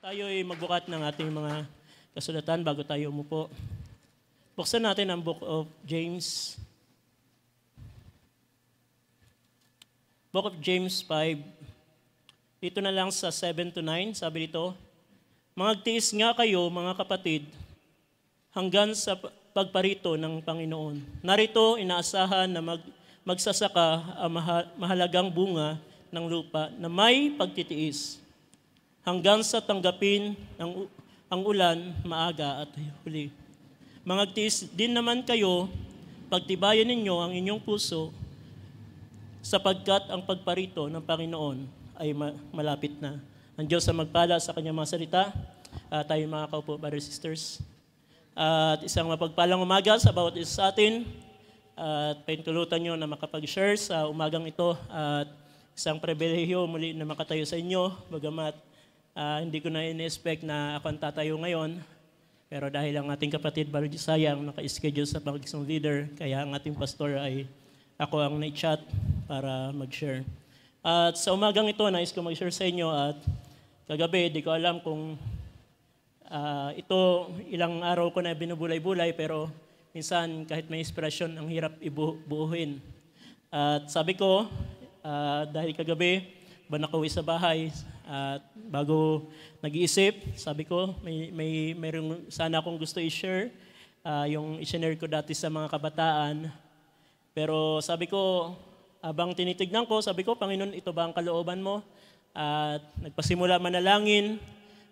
Tayo'y magbukat ng ating mga kasulatan bago tayo umupo. Buksan natin ang Book of James. Book of James 5. Dito na lang sa 7 to 9, sabi dito, "Magtiis nga kayo, mga kapatid, hanggang sa pagparito ng Panginoon. Narito inaasahan na magsasaka ang mahalagang bunga ng lupa na may pagtitiis, hanggang sa tanggapin ang ulan maaga at huli. Magtiis din naman kayo, pagtibayan ninyo ang inyong puso, sapagkat ang pagparito ng Panginoon ay malapit na." Ang Diyos ang magpala sa kanyang mga salita. Tayo mga kaupo, brothers and sisters. At isang mapagpalang umaga sa bawat isa sa atin. At paintulutan nyo na makapag-share sa umagang ito. At isang pribilehiyo muli na makatayo sa inyo. Bagamat hindi ko na in-expect na ako ang tatayo ngayon. Pero dahil ang ating kapatid, Brother Josiah, ang naka-schedule sa pag-isang leader, kaya ang ating pastor ay ako ang na-chat para mag-share. At sa umagang ito, nais ko mag-share sa inyo at kagabi, di ko alam kung ito ilang araw ko na binubulay-bulay, pero minsan kahit may inspirasyon, ang hirap ibuuhin. At sabi ko, dahil kagabi, ba nakauwi sa bahay, at bago nag-iisip, sabi ko, mayroong sana akong gusto i-share, yung i-share ko dati sa mga kabataan. Pero sabi ko, abang tinitignan ko, sabi ko, Panginoon, ito ba ang kalooban mo? At nagpasimula manalangin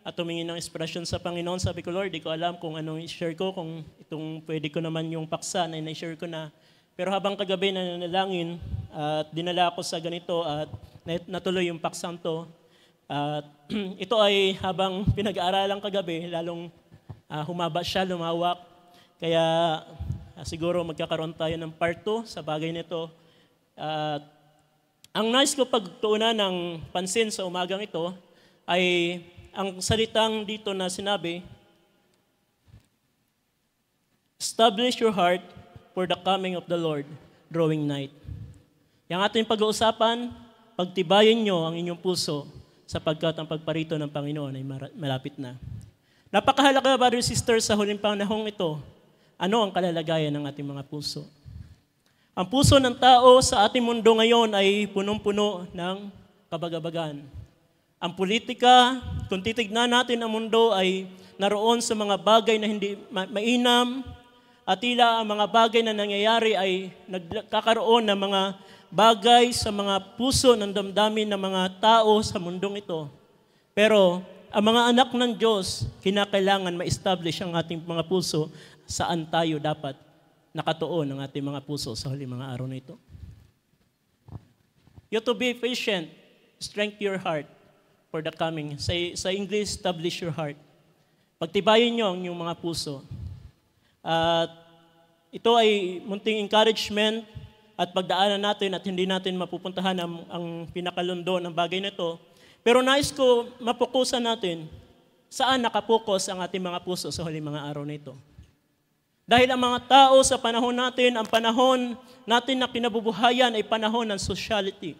at tumingin ng inspirasyon sa Panginoon. Sabi ko, Lord, di ko alam kung anong i-share ko, kung itong pwede ko naman yung paksa na i-share ko na. Pero habang kagabi na nanalangin at dinala ako sa ganito at natuloy yung paksang to. At ito ay habang pinag-aaralan kagabi, lalong humaba siya, lumawak. Kaya siguro magkakaroon tayo ng part 2 sa bagay nito. Ang nais ko pagtuunan ng pansin sa umagang ito ay ang salitang dito na sinabi, "Establish your heart for the coming of the Lord, drawing night." Yang ating pag-uusapan, pagtibayin nyo ang inyong puso sapagkat ang pagparito ng Panginoon ay malapit na. Napakahalaga, brothers and sisters, sa huling panahong ito, ano ang kalalagayan ng ating mga puso? Ang puso ng tao sa ating mundo ngayon ay punong-puno ng kabagabagan. Ang politika, kung titignan natin ang mundo, ay naroon sa mga bagay na hindi mainam, at tila ang mga bagay na nangyayari ay nagkakaroon ng mga bagay sa mga puso ng damdamin ng mga tao sa mundong ito. Pero ang mga anak ng Diyos, kinakailangan ma-establish ang ating mga puso saan tayo dapat nakatuon ang ating mga puso sa huling mga araw na ito. You to be patient, strengthen your heart for the coming. Sa English, establish your heart. Pagtibayin nyo ang inyong mga puso. At ito ay munting encouragement at pagdaanan natin at hindi natin mapupuntahan ang pinakalundo ng bagay na ito. Pero nais ko mapokusan natin saan nakapokus ang ating mga puso sa huling mga araw na ito. Dahil ang mga tao sa panahon natin, ang panahon natin na kinabubuhayan ay panahon ng sociality.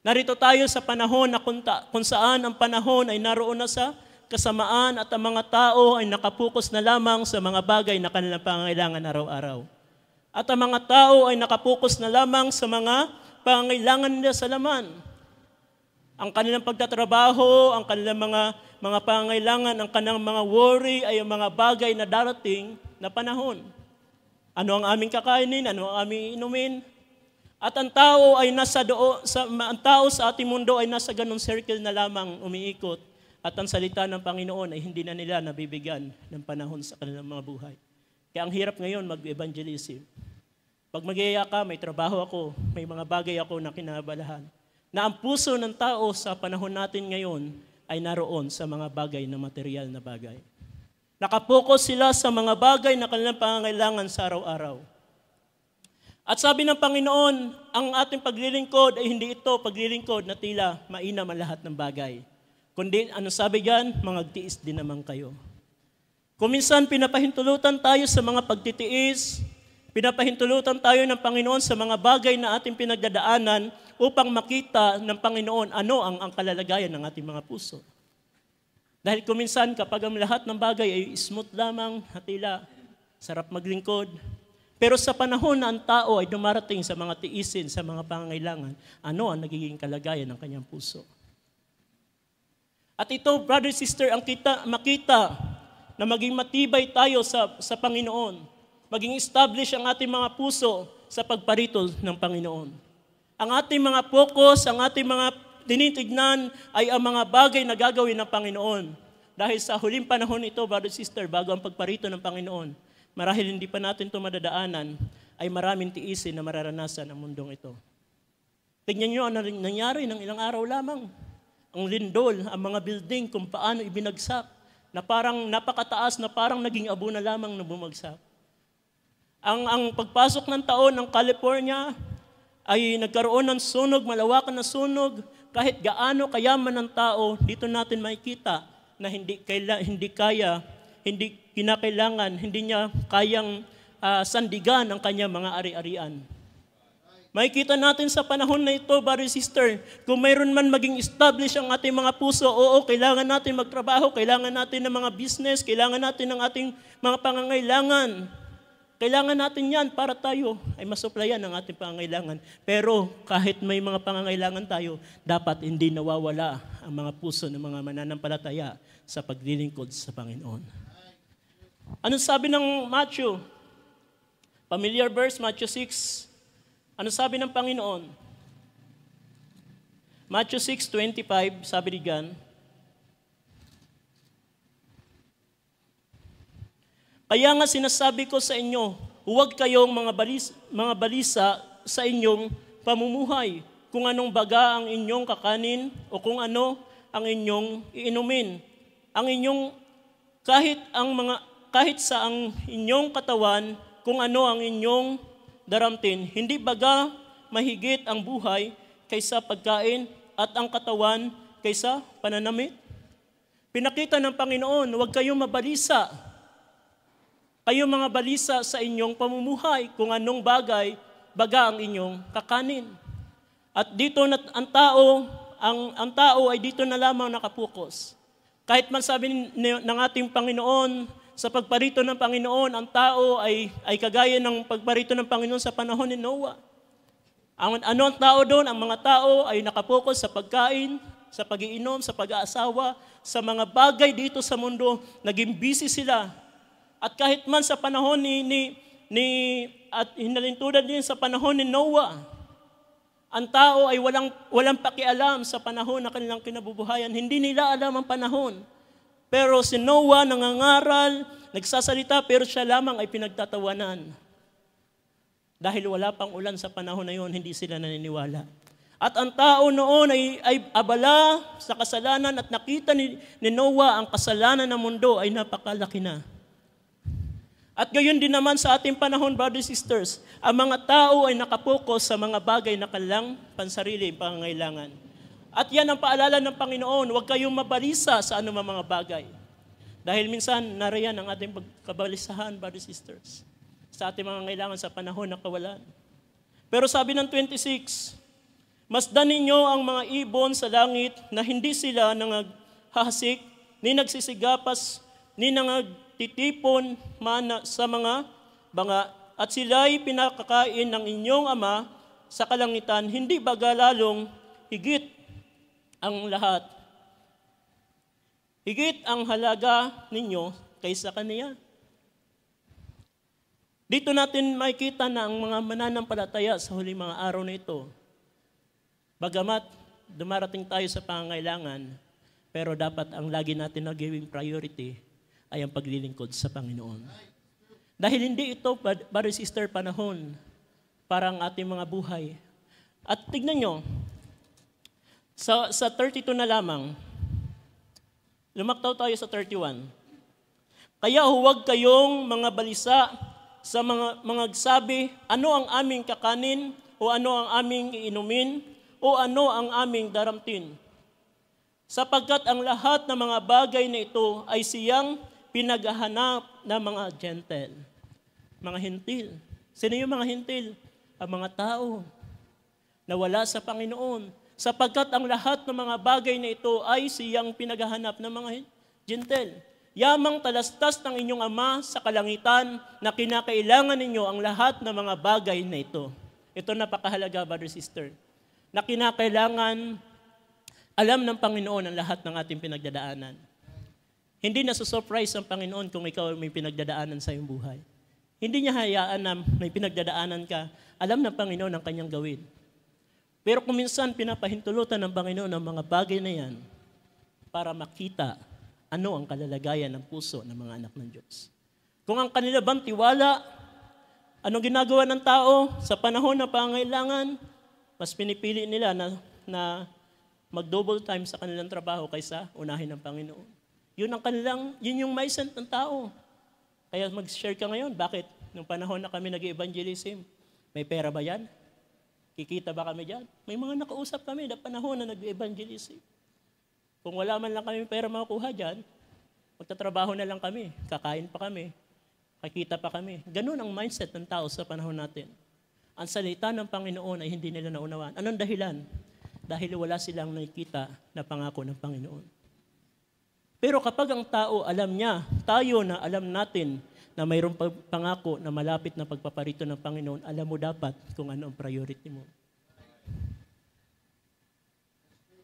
Narito tayo sa panahon na kung saan ang panahon ay naroon na sa kasamaan at ang mga tao ay nakapokus na lamang sa mga bagay na kanilang pangangailangan araw-araw. At ang mga tao ay nakapokus na lamang sa mga pangangailangan nila sa laman. Ang kanilang pagtatrabaho, ang kanilang mga pangangailangan, ang kanilang mga worry ay ang mga bagay na darating na panahon. Ano ang aming kakainin? Ano ang aming inumin? At ang tao sa ating mundo ay nasa ganung circle na lamang umiikot. At ang salita ng Panginoon ay hindi na nila nabibigyan ng panahon sa kanilang mga buhay. Kaya ang hirap ngayon mag-evangelism. Pag mag-iaya ka, may trabaho ako, may mga bagay ako na kinabalahan. Na ang puso ng tao sa panahon natin ngayon ay naroon sa mga bagay na material na bagay. Nakapokus sila sa mga bagay na kanilang pangangailangan sa araw-araw. At sabi ng Panginoon, ang ating paglilingkod ay hindi ito paglilingkod na tila mainam ang lahat ng bagay. Kundi, ano sabi diyan? Magtiis din naman kayo. Kung minsan pinapahintulutan tayo sa mga pagtitiis, pinapahintulutan tayo ng Panginoon sa mga bagay na ating pinagdadaanan upang makita ng Panginoon ano ang kalalagayan ng ating mga puso. Dahil kuminsan kapag ang lahat ng bagay ay smooth lamang, hatila, sarap maglingkod. Pero sa panahon na ang tao ay dumarating sa mga tiisin, sa mga pangangailangan, ano ang nagiging kalagayan ng kanyang puso? At ito, brother, sister, ang makita na maging matibay tayo sa Panginoon, maging establish ang ating mga puso sa pagparito ng Panginoon. Ang ating mga focus, ang ating mga tinitignan ay ang mga bagay na gagawin ng Panginoon. Dahil sa huling panahon ito, brother, sister, bago ang pagparito ng Panginoon, marahil hindi pa natin ito madadaanan, ay maraming tiisin na mararanasan ang mundong ito. Tingnan nyo ang nangyari ng ilang araw lamang. Ang lindol, ang mga building, kung paano ibinagsak, na parang napakataas, na parang naging abo na lamang na bumagsak. Ang pagpasok ng taon ng California ay nagkaroon ng sunog, malawakan na sunog, kahit gaano kayaman ng tao, dito natin makikita na hindi kinakailangan, hindi niya kayang sandigan ang kanyang mga ari-arian. Makikita natin sa panahon na ito, brother, sister, kung mayroon man maging establish ang ating mga puso, oo, kailangan natin magtrabaho, kailangan natin ng mga business, kailangan natin ng ating mga pangangailangan. Kailangan natin yan para tayo ay masuplayan ang ating pangangailangan. Pero kahit may mga pangangailangan tayo, dapat hindi nawawala ang mga puso ng mga mananampalataya sa paglilingkod sa Panginoon. Anong sabi ng Matthew? Familiar verse, Matthew 6. Ano sabi ng Panginoon? Matthew 6:25, sabi ni Gan, kaya nga sinasabi ko sa inyo, huwag kayong mga balisa sa inyong pamumuhay, kung anong baga ang inyong kakanin o kung ano ang inyong iinumin. Kahit sa ang inyong katawan, kung ano ang inyong daramtin, hindi baga mahigit ang buhay kaysa pagkain at ang katawan kaysa pananamit? Pinakita ng Panginoon, huwag kayong mabalisa. Kayo mga balisa sa inyong pamumuhay, kung anong baga ang inyong kakanin. At dito ang tao ay dito na lamang nakapokus. Kahit man sabi ng ating Panginoon, sa pagparito ng Panginoon, ang tao ay kagaya ng pagparito ng Panginoon sa panahon ni Noah. Ano ang tao doon? Ang mga tao ay nakapokus sa pagkain, sa pag-iinom, sa pag-aasawa, sa mga bagay dito sa mundo, naging busy sila. At kahit man sa panahon at hinalintudan din sa panahon ni Noah, ang tao ay walang pakialam sa panahon na kanilang kinabubuhayan. Hindi nila alam ang panahon. Pero si Noah nangangaral, nagsasalita, pero siya lamang ay pinagtatawanan. Dahil wala pang ulan sa panahon na yun, hindi sila naniniwala. At ang tao noon ay abala sa kasalanan at nakita ni Noah ang kasalanan ng mundo ay napakalaki na. At gayon din naman sa ating panahon, brothers and sisters, ang mga tao ay nakapokus sa mga bagay na kanilang pansarili, pangangailangan. At yan ang paalala ng Panginoon, huwag kayong mabalisa sa anumang mga bagay. Dahil minsan, nariyan ang ating pagkabalisahan, brothers and sisters, sa ating mga kailangan sa panahon ng kawalan. Pero sabi ng 26, masdan ninyo ang mga ibon sa langit na hindi sila nangaghahasik, ni nagsisigapas, ni nangagtitipon man sa mga banga, at sila'y pinakakain ng inyong Ama sa kalangitan, hindi baga lalong higit ang lahat. Higit ang halaga ninyo kaysa kaniya. Dito natin makikita na ang mga mananampalataya sa huling mga araw na ito, bagamat dumarating tayo sa pangangailangan, pero dapat ang lagi natin na giving priority ay ang paglilingkod sa Panginoon. Dahil hindi ito, brother, sister, panahon para ang ating mga buhay. At tignan nyo, sa 32 na lamang, lumaktaw tayo sa 31. Kaya huwag kayong mga balisa sa mga sabi, ano ang aming kakanin, o ano ang aming iinumin, o ano ang aming daramtin. Sapagkat ang lahat ng mga bagay na ito ay siyang pinaghahanap ng mga gentle. Mga hintil. Sino yung mga hintil? Ang mga tao na wala sa Panginoon. Sapagkat ang lahat ng mga bagay na ito ay siyang pinaghahanap ng Gentle. Yamang talastas ng inyong Ama sa kalangitan na kinakailangan ninyo ang lahat ng mga bagay na ito. Ito napakahalaga, brother, sister. Na kinakailangan alam ng Panginoon ang lahat ng ating pinagdadaanan. Hindi na surprise ang Panginoon kung ikaw may pinagdadaanan sa iyong buhay. Hindi niya hayaan na may pinagdadaanan ka. Alam ng Panginoon ang kanyang gawin. Pero kung minsan pinapahintulutan ng Panginoon ang mga bagay na yan para makita ano ang kalalagayan ng puso ng mga anak ng Diyos. Kung ang kanila bang tiwala, ano ginagawa ng tao sa panahon na pangailangan, mas pinipili nila na mag-double time sa kanilang trabaho kaysa unahin ng Panginoon. Yun yung mindset ng tao. Kaya mag-share ka ngayon, bakit? Nung panahon na kami nag-evangelism, may pera ba yan? Kikita ba kami dyan? May mga nakausap kami na panahon na nag-evangelism. Kung wala man lang kami pera makukuha dyan, magtatrabaho na lang kami, kakain pa kami, kakita pa kami. Ganun ang mindset ng tao sa panahon natin. Ang salita ng Panginoon ay hindi nila naunawaan. Anong dahilan? Dahil wala silang nakikita na pangako ng Panginoon. Pero kapag ang tao alam niya, tayo na alam natin na mayroong pangako na malapit na pagpaparito ng Panginoon, alam mo dapat kung ano ang priority mo.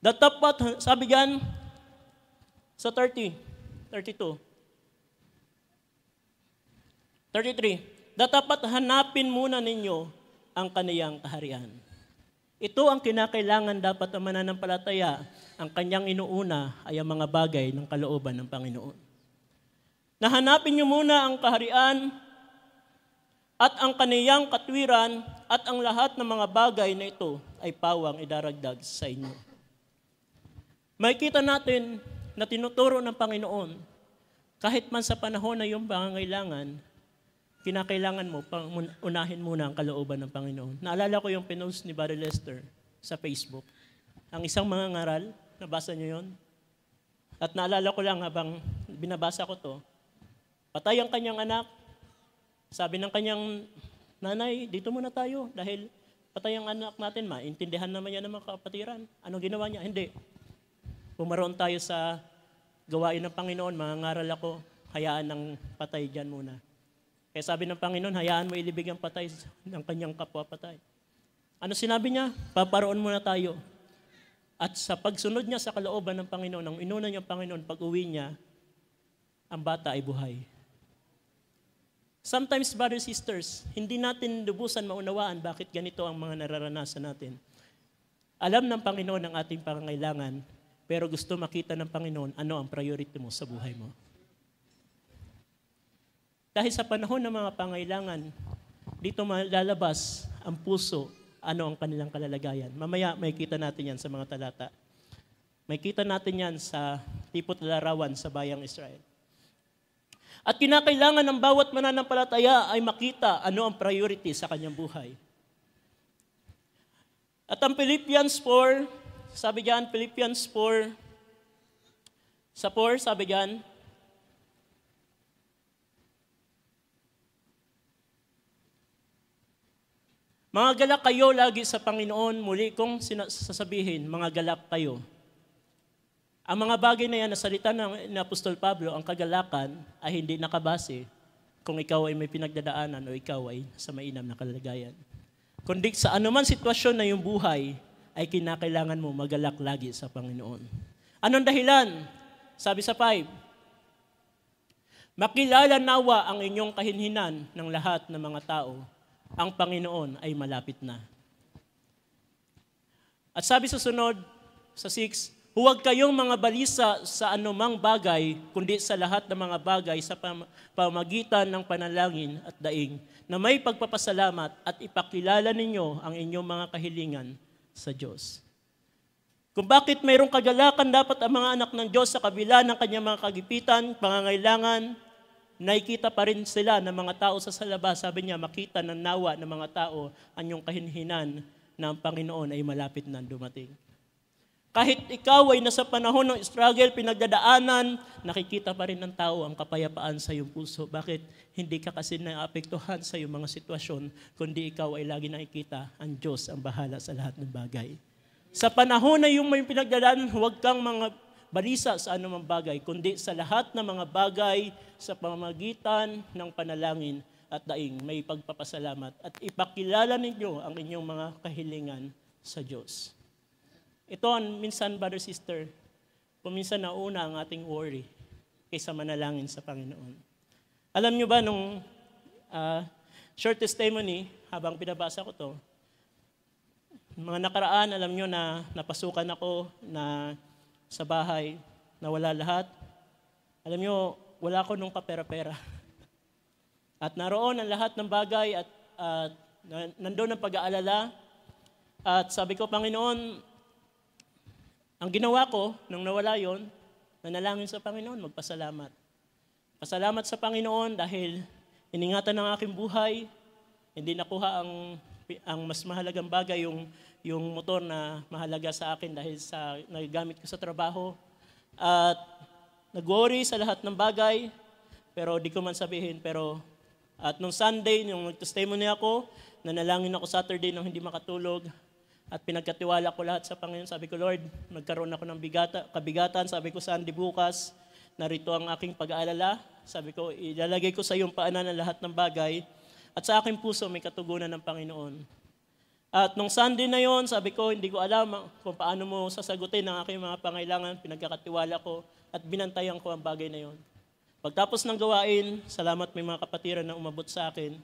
Dapat, sabi diyan sa 32, 33, dapat hanapin muna ninyo ang kaniyang kaharian. Ito ang kinakailangan dapat ang mananampalataya. Ang kanyang inuuna ay ang mga bagay ng kalooban ng Panginoon. Nahanapin niyo muna ang kaharian at ang kaniyang katwiran at ang lahat ng mga bagay na ito ay pawang idaragdag sa inyo. Makikita natin na tinuturo ng Panginoon, kahit man sa panahon na iyong pangangailangan, kinakailangan mo, unahin muna ang kalooban ng Panginoon. Naalala ko yung pinost ni Brother Lester sa Facebook. Ang isang mga ngaral, nabasa niyo yun? At naalala ko lang habang binabasa ko to, patay ang kanyang anak, sabi ng kanyang nanay, dito muna tayo dahil patay ang anak natin, maintindihan naman yan ng mga kapatiran. Anong ginawa niya? Hindi. Pumaroon tayo sa gawain ng Panginoon, mga ngaral ako, hayaan ng patay dyan muna. Kaya sabi ng Panginoon, hayaan mo ilibig ang patay ng kanyang kapwa-patay. Ano sinabi niya? Paparoon muna tayo. At sa pagsunod niya sa kalooban ng Panginoon, ang inuna niyang Panginoon, pag-uwi niya, ang bata ay buhay. Sometimes, brothers and sisters, hindi natin lubusan maunawaan bakit ganito ang mga nararanasan natin. Alam ng Panginoon ang ating pangangailangan, pero gusto makita ng Panginoon ano ang priority mo sa buhay mo. Dahil sa panahon ng mga pangailangan, dito malalabas ang puso, ano ang kanilang kalalagayan. Mamaya may kita natin yan sa mga talata. May kita natin yan sa tipot larawan sa bayang Israel. At kinakailangan ng bawat mananampalataya ay makita ano ang priority sa kanyang buhay. At ang Philippians 4, sabi diyan, Philippians 4, sa 4, sabi diyan, mga galak kayo lagi sa Panginoon, muli kong sasabihin, mga galak kayo. Ang mga bagay na yan na salita ng Apostol Pablo, ang kagalakan ay hindi nakabase kung ikaw ay may pinagdadaanan o ikaw ay sa mainam na kalagayan. Kundi sa anuman sitwasyon na yung buhay, ay kinakailangan mo magalak lagi sa Panginoon. Anong dahilan? Sabi sa 5, makilala nawa ang inyong kahinhinan ng lahat ng mga tao. Ang Panginoon ay malapit na. At sabi sa sunod, sa 6, huwag kayong mga balisa sa anumang bagay, kundi sa lahat ng mga bagay sa pamagitan ng panalangin at daing, na may pagpapasalamat at ipakilala ninyo ang inyong mga kahilingan sa Diyos. Kung bakit mayroong kagalakan dapat ang mga anak ng Diyos sa kabila ng kanyang mga kagipitan, pangangailangan, nakikita pa rin sila ng mga tao sa labas. Sabi niya, makita ng nawa ng mga tao ang iyong kahinhinan na ang Panginoon ay malapit na dumating. Kahit ikaw ay nasa panahon ng struggle, pinagdadaanan, nakikita pa rin ng tao ang kapayapaan sa iyong puso. Bakit? Hindi ka kasi naapektuhan sa iyong mga sitwasyon, kundi ikaw ay lagi nakikita ang Diyos ang bahala sa lahat ng bagay. Sa panahon na yung may pinagdadaanan, huwag kang balisa sa anumang bagay, kundi sa lahat ng mga bagay sa pamamagitan ng panalangin at daing may pagpapasalamat at ipakilala ninyo ang inyong mga kahilingan sa Diyos. Ito ang minsan, brother, sister, kuminsan nauna ang ating worry kaysa manalangin sa Panginoon. Alam nyo ba nung short testimony, habang pinabasa ko to, mga nakaraan, alam nyo na napasukan ako na sa bahay, na wala lahat. Alam nyo, wala ko nung kapera-pera. At naroon ang lahat ng bagay at nandoon ang pag-aalala. At sabi ko, Panginoon, ang ginawa ko nung nawala yon, nanalangin sa Panginoon, magpasalamat. Pasalamat sa Panginoon dahil iningatan ng aking buhay, hindi nakuha ang mas mahalagang bagay, yung motor na mahalaga sa akin dahil sa nagagamit ko sa trabaho. At nag-worry sa lahat ng bagay, pero di ko man sabihin. At nung Sunday, nung nag-testimony ako, nanalangin ako Saturday nung hindi makatulog, at pinagkatiwala ko lahat sa Panginoon. Sabi ko, Lord, magkaroon ako ng kabigatan. Sabi ko, Sunday bukas, narito ang aking pag-aalala. Sabi ko, ilalagay ko sa iyong paanan ang lahat ng bagay. At sa aking puso, may katugunan ng Panginoon. At nung Sunday na yon, sabi ko, hindi ko alam kung paano mo sasagutin ang aking mga pangailangan. Pinagkakatiwala ko at binantayan ko ang bagay na yon. Pagtapos ng gawain, salamat may mga kapatiran na umabot sa akin.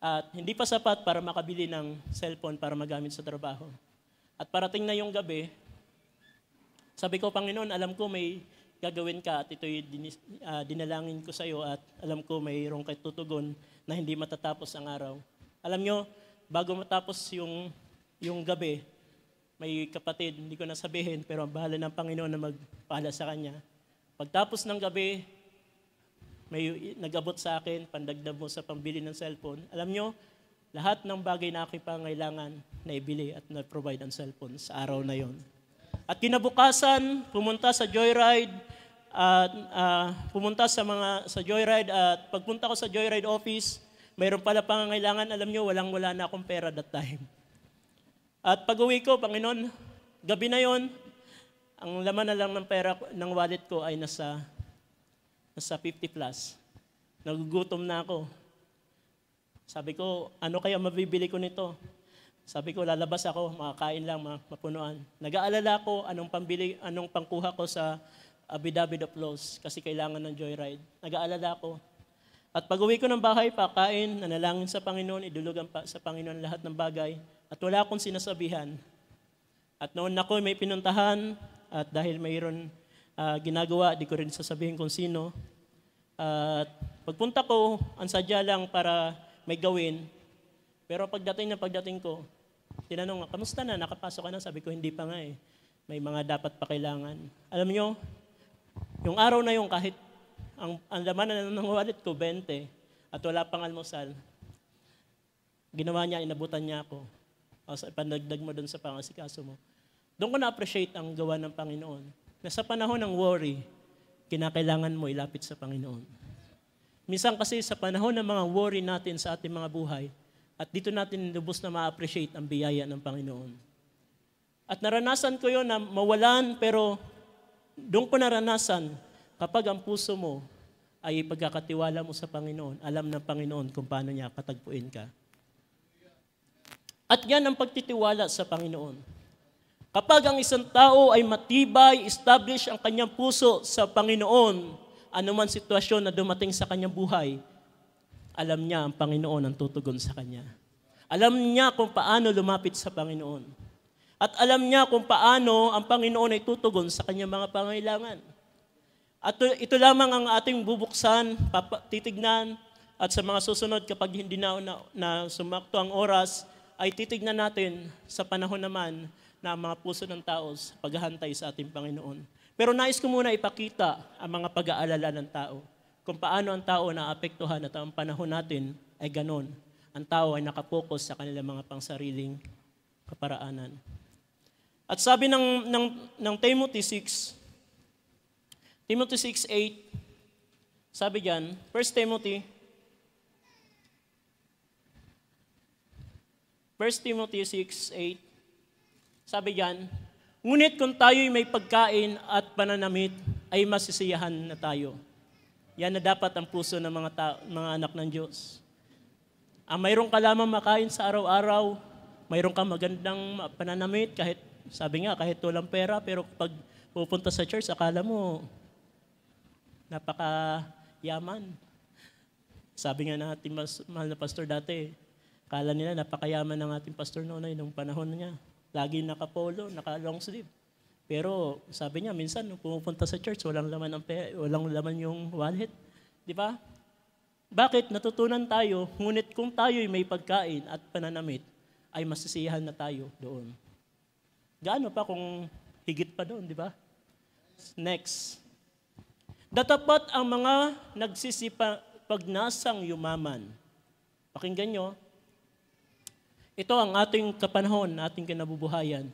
At hindi pa sapat para makabili ng cellphone para magamit sa trabaho. At parating na yung gabi, sabi ko, Panginoon, alam ko may gagawin ka at ito'y dinalangin ko sa iyo at alam ko mayroong kay tutugon na hindi matatapos ang araw. Alam nyo, bago matapos yung gabi, may kapatid, hindi ko nasabihin, pero ang bahala ng Panginoon na magpala sa kanya. Pagtapos ng gabi, may nag-abot sa akin, pandagdag mo sa pambili ng cellphone. Alam nyo, lahat ng bagay na aking pangailangan, naibili at na-provide ang cellphone sa araw na yon. At kinabukasan, pumunta sa Joyride, at sa Joyride, at pagpunta ko sa Joyride office, mayroon pala pangangailangan, alam nyo, wala na akong pera that time. At pag-uwi ko, Panginoon, gabi na yon, ang laman na lang ng pera ng wallet ko ay nasa 50 plus. Nagugutom na ako. Sabi ko, ano kaya mabibili ko nito? Sabi ko, lalabas ako, makakain lang, mapunuan. Nag-aalala ko anong pangkuha ko sa Abidabid of Laws kasi kailangan ng Joyride. Nag-aalala ko. At pag-uwi ko ng bahay, pakain, nanalangin sa Panginoon, idulugan pa sa Panginoon lahat ng bagay. At wala akong sinasabihan. At noon ako may pinuntahan, at dahil mayroon ginagawa, di ko rin sasabihin kung sino. At pagpunta ko, ang sadya lang para may gawin. Pero pagdating ko, tinanong, kamusta na? Nakapasok ka na? Sabi ko, hindi pa nga eh. May mga dapat pa kailangan. Alam nyo, yung araw na yung kahit ang laman na ng wallet ko, 20, at wala pang almusal, ginawa niya, inabutan niya ako. O pandagdag mo doon sa pangasikaso mo. Doon ko na-appreciate ang gawa ng Panginoon. Na sa panahon ng worry, kinakailangan mo ilapit sa Panginoon. Minsan kasi sa panahon ng mga worry natin sa ating mga buhay, at dito natin lubos na ma-appreciate ang biyaya ng Panginoon. At naranasan ko yon na mawalan, pero doon ko naranasan, kapag ang puso mo ay pagkakatiwala mo sa Panginoon, alam ng Panginoon kung paano niya katagpuin ka. At yan ang pagtitiwala sa Panginoon. Kapag ang isang tao ay matibay, establish ang kanyang puso sa Panginoon, anuman sitwasyon na dumating sa kanyang buhay, alam niya ang Panginoon ang tutugon sa kanya. Alam niya kung paano lumapit sa Panginoon. At alam niya kung paano ang Panginoon ay tutugon sa kanyang mga pangailangan. At ito lamang ang ating bubuksan, titignan, at sa mga susunod kapag hindi na sumakto ang oras, ay titignan natin sa panahon naman na mga puso ng tao sa paghahantay sa ating Panginoon. Pero nais ko muna ipakita ang mga pag-aalala ng tao. Kung paano ang tao naapektuhan at ang panahon natin ay ganon. Ang tao ay nakapokus sa kanilang mga pangsariling kaparaanan. At sabi ng Timothy 6:8, sabi diyan, 1 Timothy 6:8, sabi diyan, Ngunit kung tayo'y may pagkain at pananamit, ay masisiyahan na tayo. Yan na dapat ang puso ng mga anak ng Diyos. Ang mayroon ka lamang makain sa araw-araw, mayroon kang magandang pananamit, sabi nga, kahit walang pera, pero pag pupunta sa church, akala mo, napakayaman. Sabi nga natin, mahal na pastor dati, akala nila napakayaman ng ating pastor noon nung panahon niya. Lagi nakapolo, naka-long sleeve. Pero sabi niya, minsan nung pumupunta sa church, walang laman yung wallet. Di ba? Bakit? Natutunan tayo, ngunit kung tayo'y may pagkain at pananamit, ay masisiyahan na tayo doon. Gaano pa kung higit pa doon, di ba? Next. Datapat ang mga nagsisipagnasang yumaman. Pakinggan nyo. Ito ang ating kapanahon, ating kinabubuhayan.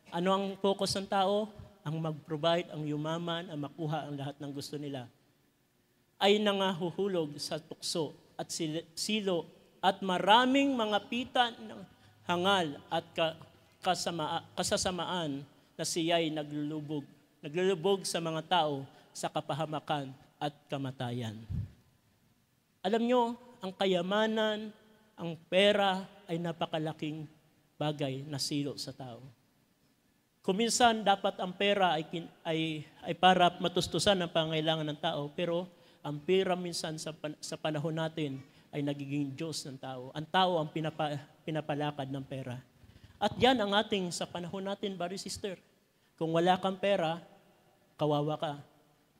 Ano ang focus ng tao? Ang mag-provide, ang yumaman, ang makuha ang lahat ng gusto nila. Ay nangahuhulog sa tukso at silo at maraming mga pita ng hangal at kasasamaan na siya'y naglulubog sa mga tao sa kapahamakan at kamatayan. Alam nyo, ang kayamanan, ang pera ay napakalaking bagay na silo sa tao. Kuminsan dapat ang pera ay para matustusan ang pangailangan ng tao, pero ang pera minsan sa panahon natin ay nagiging Diyos ng tao. Ang tao ang pinapalakad ng pera. At yan ang sa panahon natin, brother sister. Kung wala kang pera, kawawa ka.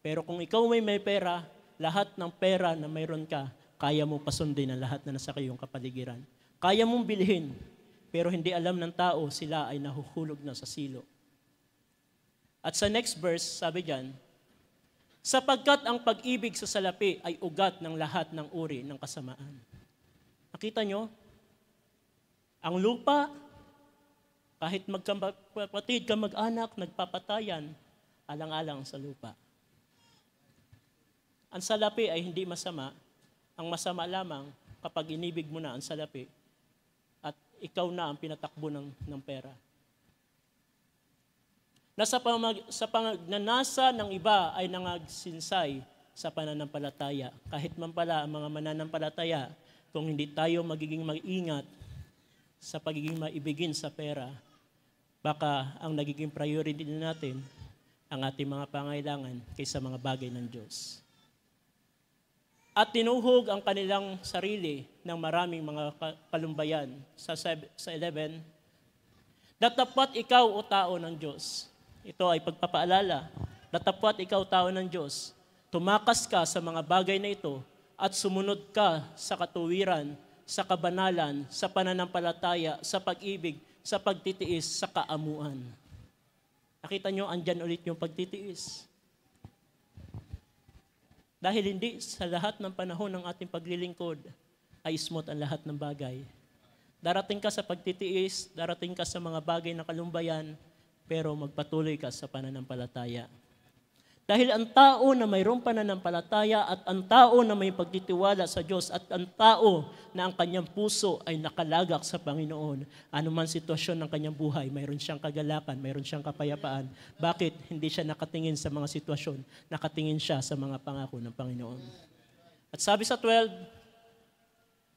Pero kung ikaw may pera, lahat ng pera na mayroon ka, kaya mo pasundin ang lahat na nasa iyong kapaligiran. Kaya mong bilhin, pero hindi alam ng tao, sila ay nahuhulog na sa silo. At sa next verse, sabi diyan, sapagkat ang pag-ibig sa salapi ay ugat ng lahat ng uri ng kasamaan. Nakita nyo? Ang lupa, kahit magkapatid ka mag-anak, nagpapatayan, alang-alang sa lupa. Ang salapi ay hindi masama. Ang masama lamang kapag inibig mo na ang salapi at ikaw na ang pinatakbo ng pera. Sa pagnanasa ng iba ay nangagsinsay sa pananampalataya. Kahit man pala ang mga mananampalataya, kung hindi tayo magiging mag-ingat sa pagiging maibigin sa pera, baka ang nagiging priority natin ang ating mga pangailangan kaysa mga bagay ng Diyos. At tinuhog ang kanilang sarili ng maraming mga kalumbayan. Sa 11, datapat ikaw o tao ng Diyos. Ito ay pagpapaalala. Datapat ikaw tao ng Diyos. Tumakas ka sa mga bagay na ito at sumunod ka sa katuwiran, sa kabanalan, sa pananampalataya, sa pag-ibig, sa pagtitiis, sa kaamuan. Nakita nyo, andyan ulit yung pagtitiis. Dahil hindi sa lahat ng panahon ng ating paglilingkod ay smooth ang lahat ng bagay. Darating ka sa pagtitiis, darating ka sa mga bagay na kalumbayan, pero magpatuloy ka sa pananampalataya. Dahil ang tao na mayroong pananampalataya at ang tao na may pagtitiwala sa Diyos at ang tao na ang kanyang puso ay nakalagak sa Panginoon, anuman sitwasyon ng kanyang buhay, mayroon siyang kagalakan, mayroon siyang kapayapaan. Bakit? Hindi siya nakatingin sa mga sitwasyon, nakatingin siya sa mga pangako ng Panginoon. At sabi sa 12,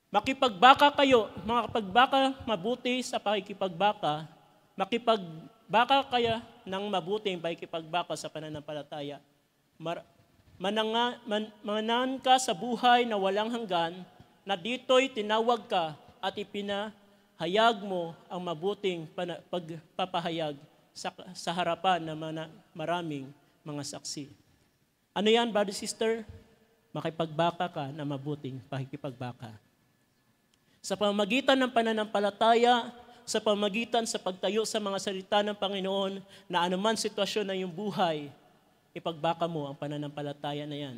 makipagbaka kayo, makapagbaka mabuti sa pakikipagbaka, makipagbaka kaya ng mabuting pakikipagbaka sa pananampalataya. Manan ka sa buhay na walang hanggan, na dito'y tinawag ka at ipinahayag mo ang mabuting pagpapahayag sa harapan ng maraming mga saksi. Ano yan, brother, sister? Makipagbaka ka na mabuting pakikipagbaka. Sa pamamagitan ng pananampalataya, sa pamamagitan sa pagtayo sa mga salita ng Panginoon, na anuman sitwasyon na iyong buhay, ipagbaka mo ang pananampalataya na yan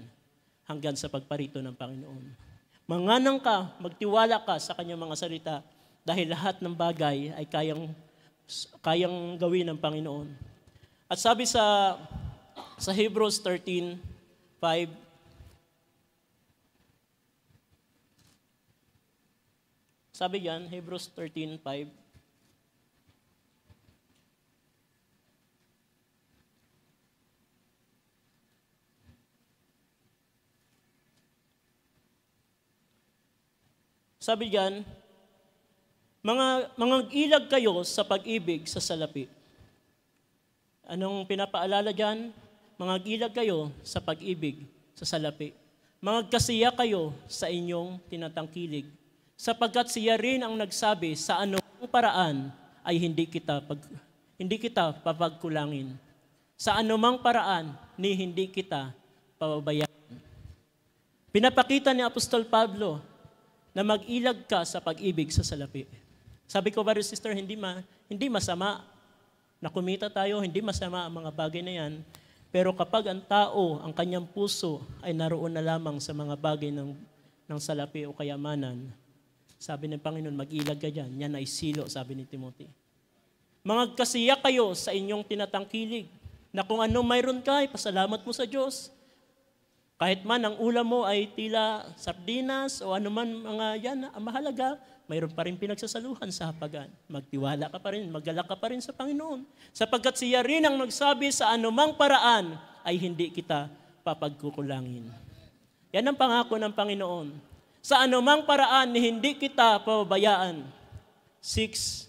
hanggang sa pagparito ng Panginoon. Manganang ka, magtiwala ka sa kanyang mga salita dahil lahat ng bagay ay kayang gawin ng Panginoon. At sabi sa Hebrews 13:5, sabi yan, Hebrews 13:5, Sabi diyan, mga ilag kayo sa pag-ibig sa salapi. Anong pinapaalala diyan? Mga ilag kayo sa pag-ibig sa salapi. Magkasiya kayo sa inyong tinatangkilig, sapagkat siya rin ang nagsabi sa anumang paraan ay hindi kita papagkulangin. Sa anumang paraan ni hindi kita pababayaan. Pinapakita ni Apostol Pablo na mag-ilag ka sa pag-ibig sa salapi. Sabi ko, brother, sister, hindi masama na kumita tayo, hindi masama ang mga bagay na yan. Pero kapag ang tao, ang kanyang puso ay naroon na lamang sa mga bagay ng salapi o kayamanan, sabi ng Panginoon, mag-ilag ka dyan. Yan ay silo, sabi ni Timothy. Magkasiya kayo sa inyong tinatangkilig, na kung ano mayroon ka, pasalamat mo sa Diyos. Kahit man ang ulam mo ay tila sardinas o anuman mga yan, ang mahalaga, mayroon pa rin pinagsasaluhan sa hapagan. Magtiwala ka pa rin, maggalak ka pa rin sa Panginoon. Sapagkat siya rin ang nagsabi sa anumang paraan ay hindi kita papagkukulangin. Yan ang pangako ng Panginoon. Sa anumang paraan ni hindi kita pababayaan. 6.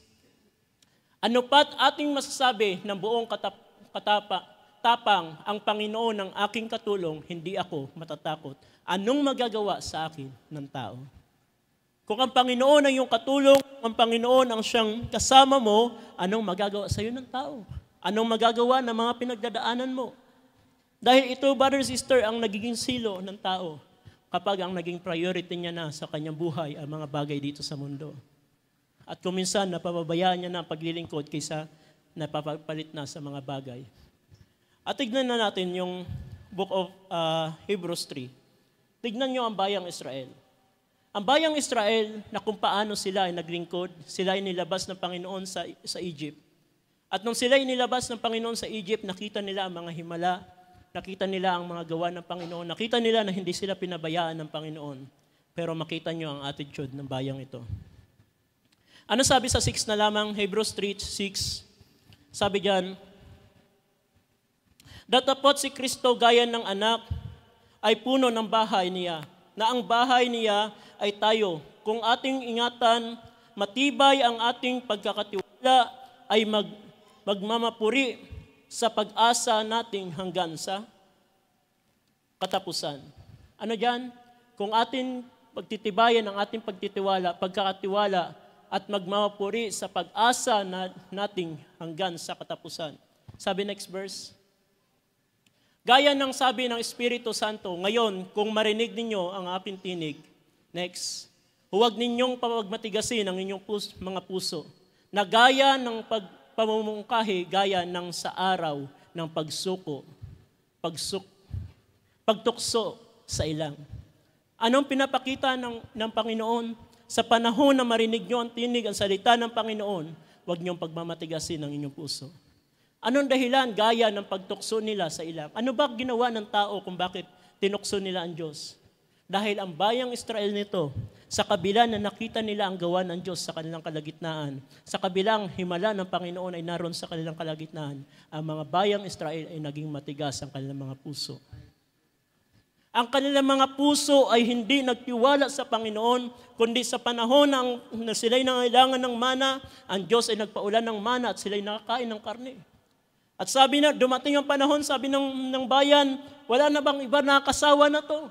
Ano pat ating masasabi ng buong tapang, ang Panginoon ang aking katulong, hindi ako matatakot. Anong magagawa sa akin ng tao? Kung ang Panginoon ang iyong katulong, ang Panginoon ang siyang kasama mo, anong magagawa sa iyo ng tao? Anong magagawa ng mga pinagdadaanan mo? Dahil ito, brother, sister, ang nagiging silo ng tao kapag ang naging priority niya na sa kanyang buhay ang mga bagay dito sa mundo. At kung minsan, napababayaan niya na ang paglilingkod kaysa napapalit na sa mga bagay. At tignan na natin yung Book of Hebrews 3. Tignan nyo ang bayang Israel. Ang bayang Israel na kung paano sila ay naglingkod, sila ay nilabas ng Panginoon sa Egypt. At nung sila ay nilabas ng Panginoon sa Egypt, nakita nila ang mga himala, nakita nila ang mga gawa ng Panginoon, nakita nila na hindi sila pinabayaan ng Panginoon. Pero makita nyo ang attitude ng bayang ito. Ano sabi sa 6 na lamang, Hebrews 3:6? Sabi diyan, datapot si Kristo gaya ng anak ay puno ng bahay niya, na ang bahay niya ay tayo. Kung ating ingatan, matibay ang ating pagkakatiwala, ay magmamapuri sa pag-asa nating hanggang sa katapusan. Ano diyan? Kung ating pagtitibayan ang ating pagkakatiwala, at magmamapuri sa pag-asa nating hanggang sa katapusan. Sabi next verse, gaya ng sabi ng Espiritu Santo, ngayon, kung marinig ninyo ang aking tinig, next, huwag ninyong pamagmatigasin ang inyong mga puso, na gaya ng pagpamumungkahi, gaya ng sa araw ng pagtukso sa ilang. Anong pinapakita ng Panginoon? Sa panahon na marinig nyo ang tinig, ang salita ng Panginoon, huwag niyong pagmamatigasin ang inyong puso. Anong dahilan? Gaya ng pagtukso nila sa ilang. Ano ba ginawa ng tao kung bakit tinukso nila ang Diyos? Dahil ang bayang Israel nito, sa kabila na nakita nila ang gawa ng Diyos sa kanilang kalagitnaan, sa kabilang himala ng Panginoon ay naroon sa kanilang kalagitnaan, ang mga bayang Israel ay naging matigas ang kanilang mga puso. Ang kanilang mga puso ay hindi nagtiwala sa Panginoon, kundi sa panahon na sila'y nangailangan ng mana, ang Diyos ay nagpaulan ng mana at sila'y nakakain ng karne. At sabi na, dumating ang panahon, sabi ng bayan, wala na bang iba nakakasawa na to?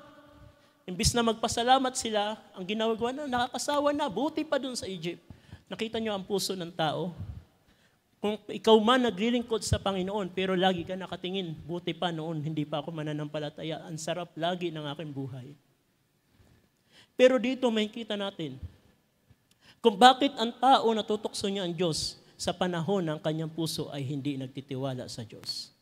Imbis na magpasalamat sila, ang ginagawa na, nakakasawa na, buti pa dun sa Egypt. Nakita nyo ang puso ng tao? Kung ikaw man naglilingkod sa Panginoon, pero lagi ka nakatingin, buti pa noon, hindi pa ako mananampalataya. Ang sarap lagi ng aking buhay. Pero dito may kita natin kung bakit ang tao natutokso niya ang Diyos sa panahon ng kanyang puso ay hindi nagtitiwala sa Diyos.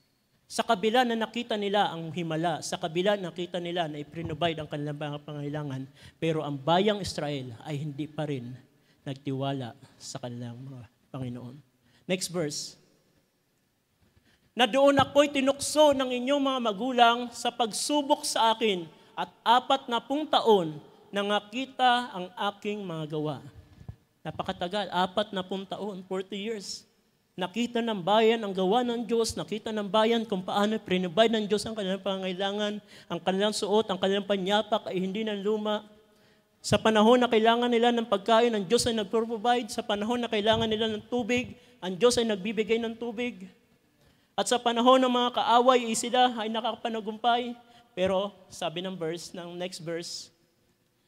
Sa kabila na nakita nila ang himala, sa kabila na nakita nila na i-provide ang kanilang mga pangailangan, pero ang bayang Israel ay hindi pa rin nagtiwala sa kanilang mga Panginoon. Next verse. Na doon ako'y tinukso ng inyong mga magulang sa pagsubok sa akin at 40 taon na nakita ang aking mga gawa. Napakatagal, 40 taon, 40 years. Nakita ng bayan ang gawa ng Diyos, nakita ng bayan kung paano prinubay ng Diyos ang kanilang pangailangan, ang kanilang suot, ang kanilang panyapak ay hindi ng luma. Sa panahon na kailangan nila ng pagkain, ang Diyos ay nag-provide. Sa panahon na kailangan nila ng tubig, ang Diyos ay nagbibigay ng tubig. At sa panahon ng mga kaaway, sila ay nakapanagumpay. Pero sabi ng next verse,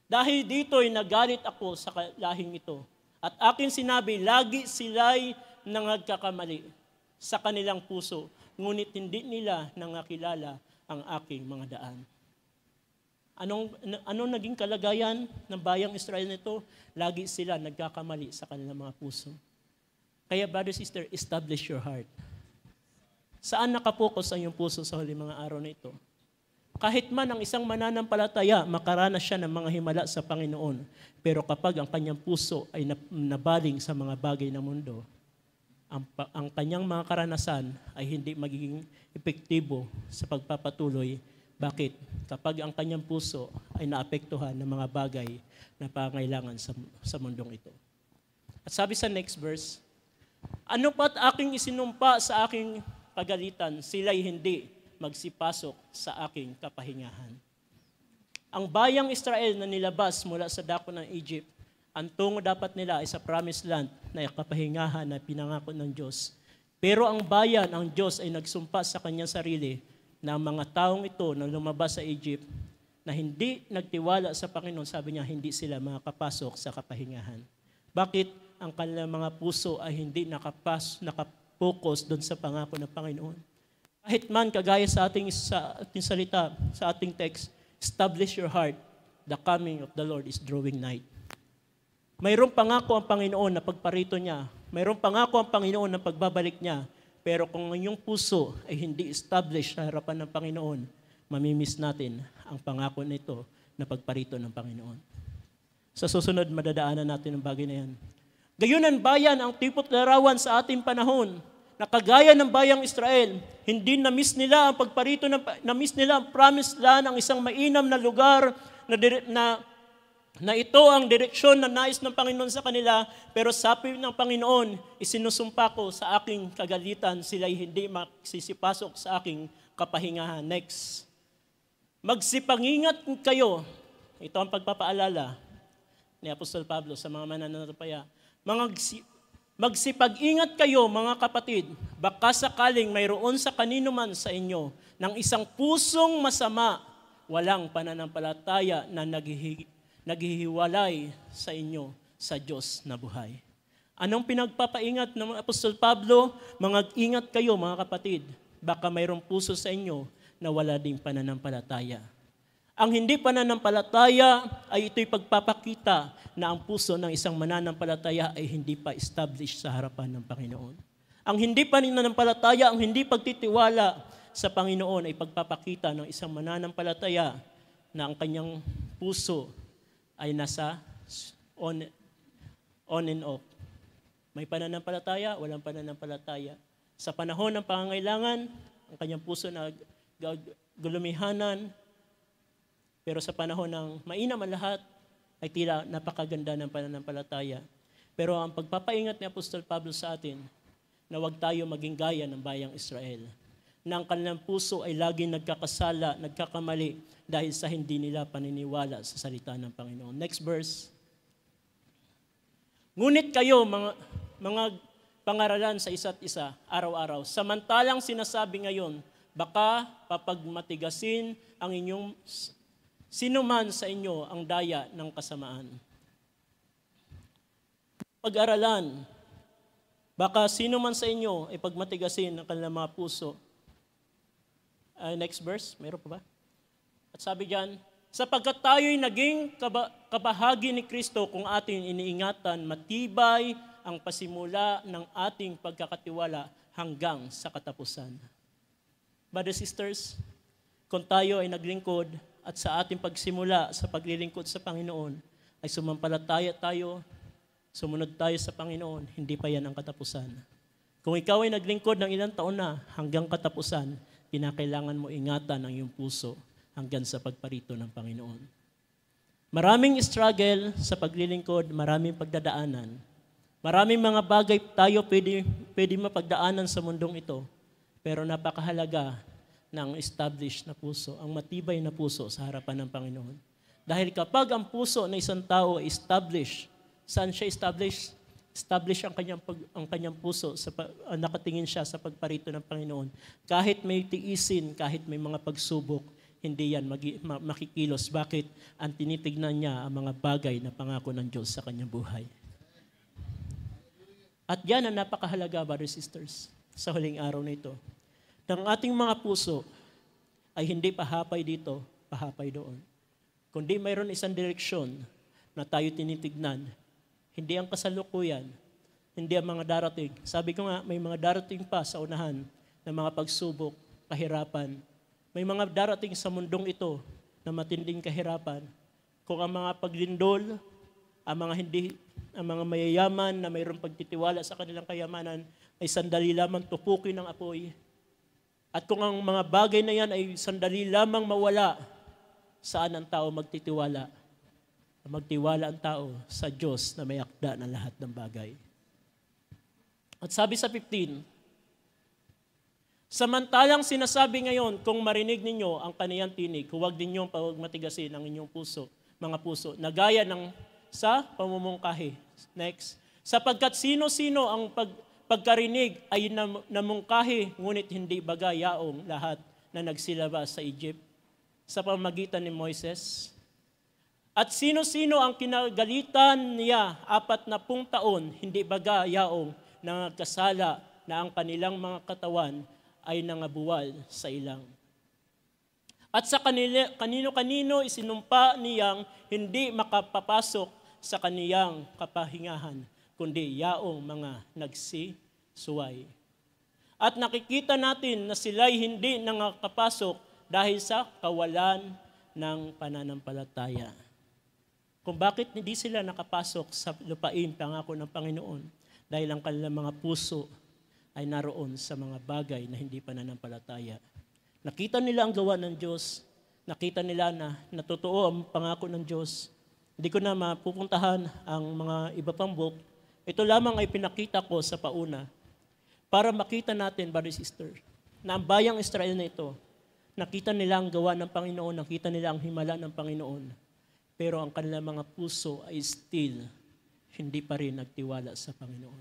dahil dito'y nagalit ako sa lahing ito. At akin sinabi, lagi sila'y nangagkakamali sa kanilang puso, ngunit hindi nila nangakilala ang aking mga daan. Anong naging kalagayan ng bayang Israel nito? Lagi sila nagkakamali sa kanilang mga puso. Kaya brother, sister, establish your heart. Saan nakapokus ang iyong puso sa huli mga araw na ito? Kahit man ang isang mananampalataya, makaranas siya ng mga himala sa Panginoon. Pero kapag ang kanyang puso ay nabaling sa mga bagay ng mundo, ang kanyang mga karanasan ay hindi magiging epektibo sa pagpapatuloy. Bakit? Kapag ang kanyang puso ay naapektuhan ng mga bagay na pangailangan sa mundong ito. At sabi sa next verse, ano pa't aking isinumpa sa aking kagalitan, sila'y hindi magsipasok sa aking kapahingahan. Ang bayang Israel na nilabas mula sa dako ng Egypt, ang tungo dapat nila ay sa promised land na kapahingahan na pinangako ng Diyos. Pero ang bayan, ang Diyos ay nagsumpa sa kanyang sarili na ang mga taong ito na lumabas sa Egypt na hindi nagtiwala sa Panginoon, sabi niya, hindi sila makapasok sa kapahingahan. Bakit? Ang kanilang mga puso ay hindi nakapokus doon sa pangako ng Panginoon. Kahit man, kagaya sa ating salita, sa ating text, establish your heart, the coming of the Lord is drawing nigh. Mayroong pangako ang Panginoon na pagparito niya. Mayroong pangako ang Panginoon na pagbabalik niya. Pero kung ang iyong puso ay hindi established sa harapan ng Panginoon, mamimiss natin ang pangako nito na pagparito ng Panginoon. Sa susunod, madadaanan natin ang bagay na yan. Gayon ang bayan ang tipot larawan sa ating panahon, na kagaya ng bayang Israel, hindi na-miss nila ang pagparito, na-miss nila ang promised land, ang isang mainam na lugar na ito ang direksyon na nais ng Panginoon sa kanila, pero sabi ng Panginoon, isinusumpa ko sa aking kagalitan, sila'y hindi magsisipasok sa aking kapahingahan. Next. Magsipangingat kayo. Ito ang pagpapaalala ni Apostol Pablo sa mga mananampalataya. Magsipag-ingat kayo, mga kapatid, baka sakaling mayroon sa kanino man sa inyo ng isang pusong masama, walang pananampalataya na naghihiwalay sa inyo sa Diyos na buhay. Anong pinagpapaingat ng Apostol Pablo? Mag-ingat kayo, mga kapatid, baka mayroong puso sa inyo na wala ding pananampalataya. Ang hindi pananampalataya ay ito'y pagpapakita na ang puso ng isang mananampalataya ay hindi pa established sa harapan ng Panginoon. Ang hindi pananampalataya, ang hindi pagtitiwala sa Panginoon ay pagpapakita ng isang mananampalataya na ang kanyang puso ay nasa on and off. May pananampalataya, walang pananampalataya. Sa panahon ng pangangailangan, ang kanyang puso na gulumihanan, pero sa panahon ng mainam ang lahat, ay tila napakaganda ng pananampalataya. Pero ang pagpapaingat ni Apostol Pablo sa atin, na huwag tayo maging gaya ng bayang Israel, na ang kanilang puso ay laging nagkakasala, nagkakamali, dahil sa hindi nila paniniwala sa salita ng Panginoon. Next verse. Ngunit kayo, mga pangaralan sa isa't isa, araw-araw, samantalang sinasabi ngayon, baka papagmatigasin ang inyong sino man sa inyo ang daya ng kasamaan. Pag-aralan, baka sino man sa inyo ay pagmatigasin ang kanilang mga puso. Next verse, mayroon pa ba? At sabi diyan, sapagkat tayo'y naging kabahagi ni Kristo kung ating iniingatan, matibay ang pasimula ng ating pagkakatiwala hanggang sa katapusan. Brothers and sisters, kung tayo ay naglingkod at sa ating pagsimula sa paglilingkod sa Panginoon, ay sumampalataya tayo, sumunod tayo sa Panginoon, hindi pa yan ang katapusan. Kung ikaw ay naglingkod ng ilang taon na hanggang katapusan, kinakailangan mo ingatan ang iyong puso hanggang sa pagparito ng Panginoon. Maraming struggle sa paglilingkod, maraming pagdadaanan. Maraming mga bagay tayo pwede mapagdaanan sa mundong ito, pero napakahalaga ng established na puso, ang matibay na puso sa harapan ng Panginoon. Dahil kapag ang puso ng isang tao ay established, saan siya established? Establish ang kanyang puso, nakatingin siya sa pagparito ng Panginoon. Kahit may tiisin, kahit may mga pagsubok, hindi yan makikilos. Bakit? Ang tinitignan niya ang mga bagay na pangako ng Diyos sa kanyang buhay. At yan ang napakahalaga, brothers and sisters, sa huling araw na ito. Ang ating mga puso ay hindi pahapay dito, pahapay doon. Kundi mayroon isang direksyon na tayo tinitignan. Hindi ang kasalukuyan, hindi ang mga darating. Sabi ko nga, may mga darating pa sa unahan ng mga pagsubok, kahirapan. May mga darating sa mundong ito na matinding kahirapan. Kung ang mga paglindol, ang mga mayayaman na mayroong pagtitiwala sa kanilang kayamanan ay sandali lamang tupukin ng apoy. At kung ang mga bagay na yan ay sandali lamang mawala, saan ang tao magtitiwala? Magtiwala ang tao sa Diyos na may akda ng lahat ng bagay. At sabi sa 15, samantalang sinasabi ngayon, kung marinig ninyo ang kaniyang tinig, huwag ninyong pagmatigasin ang inyong puso, mga puso, na gaya ng sa pamumungkahi. Next. Sapagkat sino-sino ang pagkarinig ay namungkahi, ngunit hindi bagay yaong lahat na nagsilabas sa Egypt sa pamagitan ni Moises. At sino-sino ang kinagalitan niya 40 taon, hindi baga yaong nangagkasala na ang kanilang mga katawan ay nangabuwal sa ilang. At sa kanino-kanino isinumpa niyang hindi makapapasok sa kaniyang kapahingahan, kundi yaong mga nagsisuway. At nakikita natin na sila'y hindi nakapasok dahil sa kawalan ng pananampalataya. Kung bakit hindi sila nakapasok sa lupain pangako ng Panginoon, dahil ang kanilang mga puso ay naroon sa mga bagay na hindi pananampalataya. Nakita nila ang gawa ng Diyos, nakita nila na totoo ang pangako ng Diyos. Hindi ko na mapupuntahan ang mga iba pang book. Ito lamang ay pinakita ko sa pauna para makita natin, brothers and sisters, na ang bayang Israel na ito, nakita nila ang gawa ng Panginoon, nakita nila ang himala ng Panginoon. Pero ang kanilang mga puso ay still hindi pa rin nagtiwala sa Panginoon.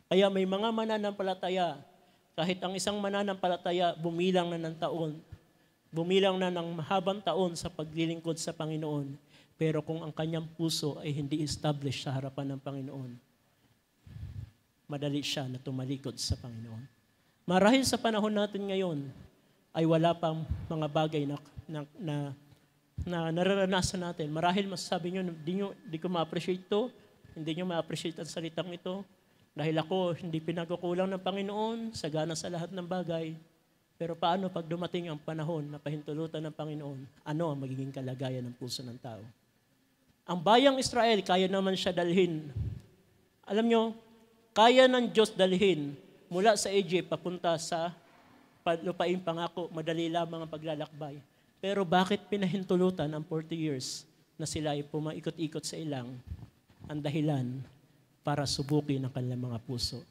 Kaya may mga mananampalataya, kahit ang isang mananampalataya bumilang na ng taon, bumilang na ng mahabang taon sa paglilingkod sa Panginoon, pero kung ang kanyang puso ay hindi established sa harapan ng Panginoon, madali siya na tumalikod sa Panginoon. Marahil sa panahon natin ngayon, ay wala pang mga bagay na nararanasan natin. Marahil masasabi nyo, di ko ma-appreciate ito, hindi nyo ma-appreciate ang salitang ito, dahil ako hindi pinagkukulang ng Panginoon, sagana sa lahat ng bagay. Pero paano pag dumating ang panahon na pahintulutan ng Panginoon, ano ang magiging kalagayan ng puso ng tao? Ang bayang Israel, kaya naman siya dalhin. Alam nyo, kaya ng Diyos dalhin mula sa Egypt papunta sa lupaing pangako, madali lamang ang paglalakbay. Pero bakit pinahintulutan ang 40 years na sila ay pumaikot-ikot sa ilang? Ang dahilan para subukin ang kanilang mga puso.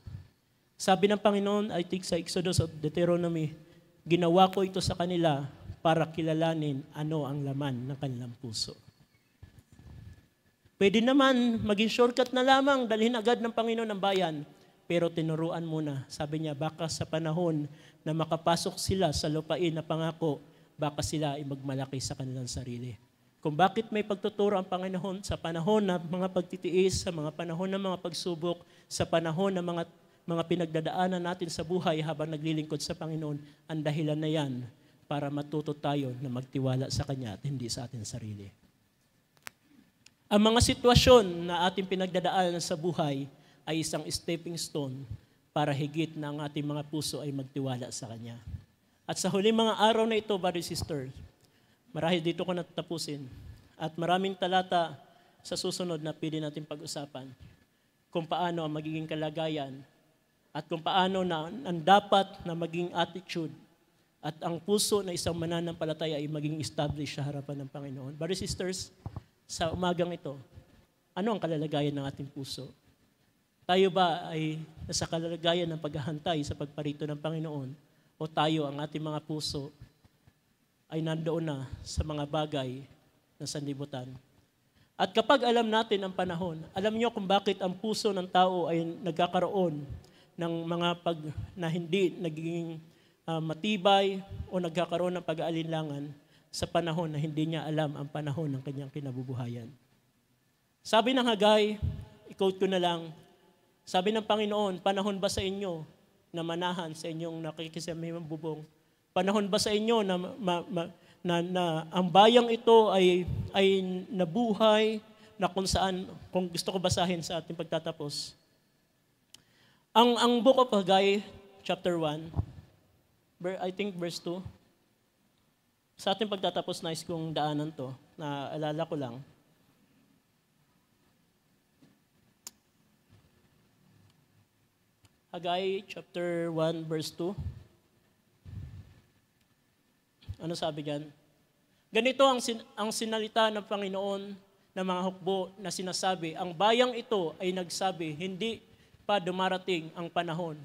Sabi ng Panginoon, I think sa Exodus of Deuteronomy, ginawa ko ito sa kanila para kilalanin ano ang laman ng kanilang puso. Pwede naman maging shortcut na lamang, dalhin agad ng Panginoon ang bayan, pero tinuruan muna. Sabi niya, baka sa panahon na makapasok sila sa lupain na pangako, baka sila ay magmalaki sa kanilang sarili. Kung bakit may pagtuturo ang Panginoon sa panahon ng mga pagtitiis, sa mga panahon ng mga pagsubok, sa panahon ng mga pinagdadaanan natin sa buhay habang naglilingkod sa Panginoon, ang dahilan na yan para matuto tayo na magtiwala sa Kanya at hindi sa ating sarili. Ang mga sitwasyon na ating pinagdadaanan sa buhay ay isang stepping stone para higit na ang ating mga puso ay magtiwala sa Kanya. At sa huling mga araw na ito, brothers and sisters, marahil dito ko natatapusin. At maraming talata sa susunod na pwede natin pag-usapan kung paano ang magiging kalagayan at kung paano na ang dapat na maging attitude at ang puso na isang mananampalataya ay maging established sa harapan ng Panginoon. Brothers and sisters, sa umagang ito, ano ang kalalagayan ng ating puso? Tayo ba ay nasa kalalagayan ng paghahantay sa pagparito ng Panginoon? O tayo, ang ating mga puso, ay nandoon na sa mga bagay na sanlibutan. At kapag alam natin ang panahon, alam niyo kung bakit ang puso ng tao ay nagkakaroon ng mga na hindi nagiging matibay o nagkakaroon ng pag-aalinlangan sa panahon na hindi niya alam ang panahon ng kanyang kinabubuhayan. Sabi ng Hagay, i-quote ko na lang, sabi ng Panginoon, panahon ba sa inyo na manahan sa inyong nakikisamihang bubong? Panahon ba sa inyo na ang bayang ito ay nabuhay, na kung saan, kung gusto ko basahin sa ating pagtatapos. Ang Book of Haggai, chapter 1, I think verse 2, sa ating pagtatapos, nais kong daanan to, na alala ko lang. Haggai, chapter 1, verse 2. Ano sabi diyan? Ganito ang sinalita ng Panginoon ng mga hukbo na sinasabi, ang bayang ito ay nagsabi, hindi pa dumarating ang panahon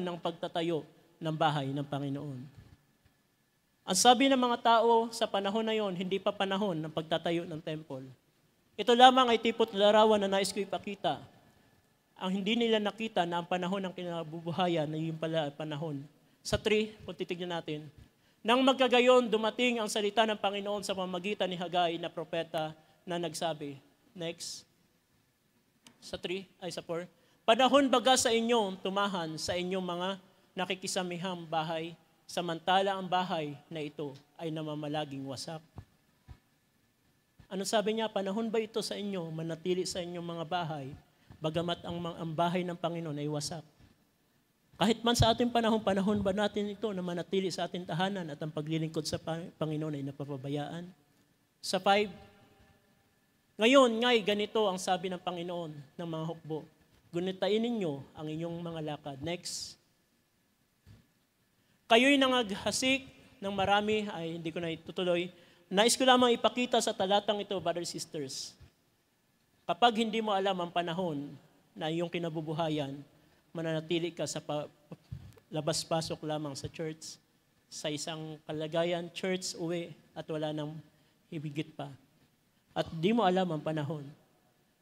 ng pagtatayo ng bahay ng Panginoon. Ang sabi ng mga tao sa panahon na yon, hindi pa panahon ng pagtatayo ng temple. Ito lamang ay tipot larawan na nais ko ipakita. Ang hindi nila nakita na ang panahon ng kinabubuhayan na yung pala panahon. Sa 3, kung titignan natin, nang magkagayon, dumating ang salita ng Panginoon sa pamamagitan ni Haggai na propeta na nagsabi. Next. Sa 4. Panahon baga sa inyong tumahan sa inyong mga nakikisamihang bahay, samantala ang bahay na ito ay namamalaging wasak. Ano sabi niya? Panahon ba ito sa inyo, manatili sa inyong mga bahay, bagamat ang bahay ng Panginoon ay wasak? Kahit man sa ating panahon ba natin ito na manatili sa ating tahanan at ang paglilingkod sa Panginoon ay napapabayaan? Sa 5, ngayon nga'y ganito ang sabi ng Panginoon ng mga hukbo, gunitain ninyo ang inyong mga lakad. Next. Kayo'y nangaghasik ng marami, ay hindi ko na itutuloy. Nais ko lamang ipakita sa talatang ito, brothers and sisters. Kapag hindi mo alam ang panahon na iyong kinabubuhayan, mananatili ka sa labas-pasok lamang sa church, sa isang kalagayan, church, uwi, at wala nang hibigit pa. At di mo alam ang panahon.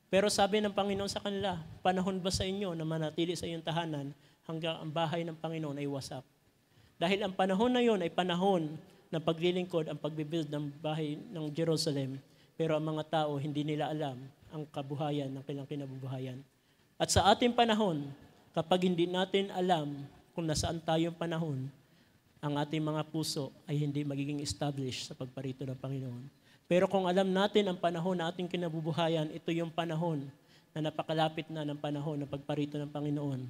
Pero sabi ng Panginoon sa kanila, panahon ba sa inyo na manatili sa iyong tahanan hanggang ang bahay ng Panginoon ay wasak? Dahil ang panahon na yon ay panahon ng paglilingkod, ang pagbibuild ng bahay ng Jerusalem. Pero ang mga tao, hindi nila alam ang kabuhayan ng kanilang kinabubuhayan. At sa ating panahon, kapag hindi natin alam kung nasaan tayong panahon, ang ating mga puso ay hindi magiging established sa pagparito ng Panginoon. Pero kung alam natin ang panahon na ating kinabubuhayan, ito yung panahon na napakalapit na ng panahon ng pagparito ng Panginoon.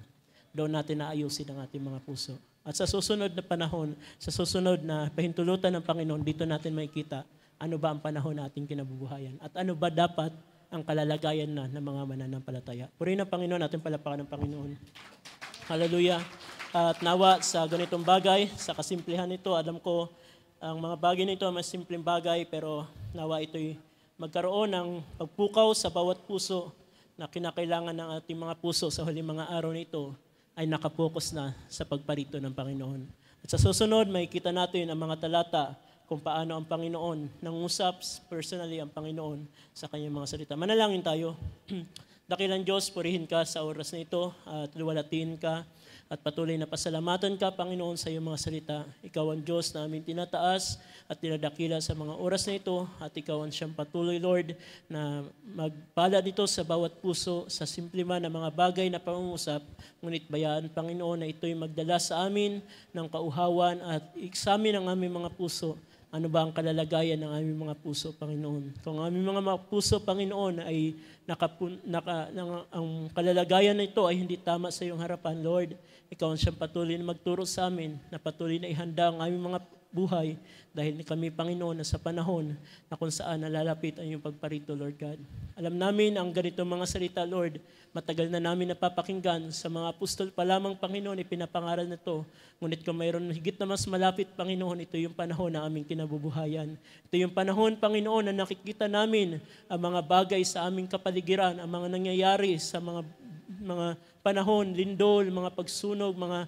Doon natin naayusin ang ating mga puso. At sa susunod na panahon, sa susunod na pahintulutan ng Panginoon, dito natin makikita ano ba ang panahon na ating kinabubuhayan at ano ba dapat ang kalalagayan na ng mga mananampalataya. Purihin ng Panginoon, ating palapakan ng Panginoon. Hallelujah. At nawa sa ganitong bagay, sa kasimplihan nito, alam ko ang mga bagay nito ay mas simpleng bagay, pero nawa ito'y magkaroon ng pagpukaw sa bawat puso na kinakailangan ng ating mga puso sa huling mga araw nito ay nakapokus na sa pagparito ng Panginoon. At sa susunod, makikita natin ang mga talata kung paano ang Panginoon nangusap personally ang Panginoon sa kanyang mga salita. Manalangin tayo. Dakilang Diyos, purihin ka sa oras na ito at luwalatiin ka at patuloy na pasalamatan ka, Panginoon, sa iyong mga salita. Ikaw ang Diyos na aming tinataas at tinadakila sa mga oras na ito at ikaw ang siyang patuloy, Lord, na magpala dito sa bawat puso sa simple man na mga bagay na pangungusap. Ngunit bayaan, Panginoon, na ito'y magdala sa amin ng kauhawan at iksamin ang aming mga puso. Ano ba ang kalalagayan ng aming mga puso, Panginoon? Kung ang aming mga puso, Panginoon, ay ang kalalagayan na ito ay hindi tama sa iyong harapan, Lord, ikaw ang siyang patuloy na magturo sa amin, na patuloy na ihanda ang aming mga buhay dahil kami, Panginoon, na sa panahon na kung saan nalalapit ang iyong pagparito, Lord God. Alam namin ang ganitong mga salita, Lord, matagal na namin napapakinggan sa mga apostol pa lamang, Panginoon, ipinapangaral na ito. Ngunit kung mayroon higit na mas malapit, Panginoon, ito yung panahon na aming kinabubuhayan. Ito yung panahon, Panginoon, na nakikita namin ang mga bagay sa aming kapaligiran, ang mga nangyayari sa mga panahon, lindol, mga pagsunog, mga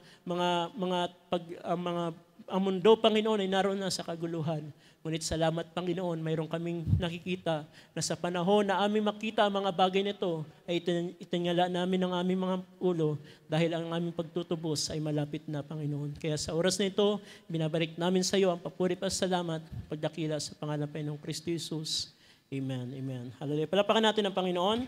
ang mundo, Panginoon, ay naroon na sa kaguluhan. Ngunit salamat, Panginoon, mayroon kaming nakikita na sa panahon na aming makita ang mga bagay nito, ay itingala namin ang aming mga ulo dahil ang aming pagtutubos ay malapit na, Panginoon. Kaya sa oras na ito, binabalik namin sa iyo ang papuri pa salamat, pagdakila sa pangalan ng Panginoong Kristo Jesus. Amen. Amen. Hallelujah. Palapakan natin ang Panginoon.